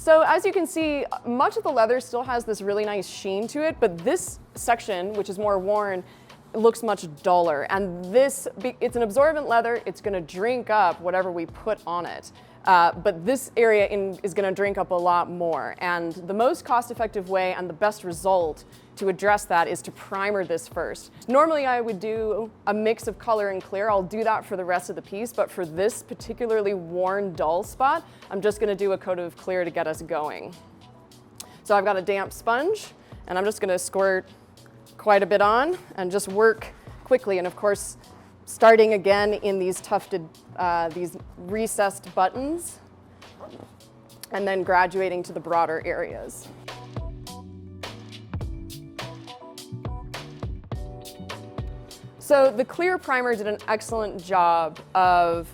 So as you can see, much of the leather still has this really nice sheen to it, but this section, which is more worn, looks much duller. And it's an absorbent leather, it's gonna drink up whatever we put on it. But this area is gonna drink up a lot more. And the most cost-effective way and the best result to address that is to primer this first. Normally I would do a mix of color and clear. I'll do that for the rest of the piece, but for this particularly worn, dull spot, I'm just gonna do a coat of clear to get us going. So I've got a damp sponge, and I'm just gonna squirt quite a bit on and just work quickly. And of course, starting again in these tufted, these recessed buttons, and then graduating to the broader areas. So the clear primer did an excellent job of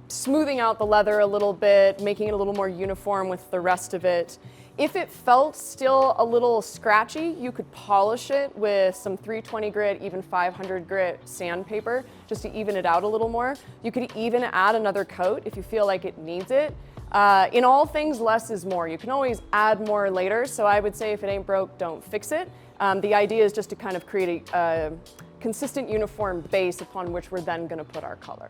smoothing out the leather a little bit, making it a little more uniform with the rest of it. If it felt still a little scratchy, you could polish it with some 320 grit, even 500 grit sandpaper, just to even it out a little more. You could even add another coat if you feel like it needs it. In all things, less is more. You can always add more later, so I would say if it ain't broke, don't fix it. The idea is just to kind of create a consistent, uniform base upon which we're then going to put our color.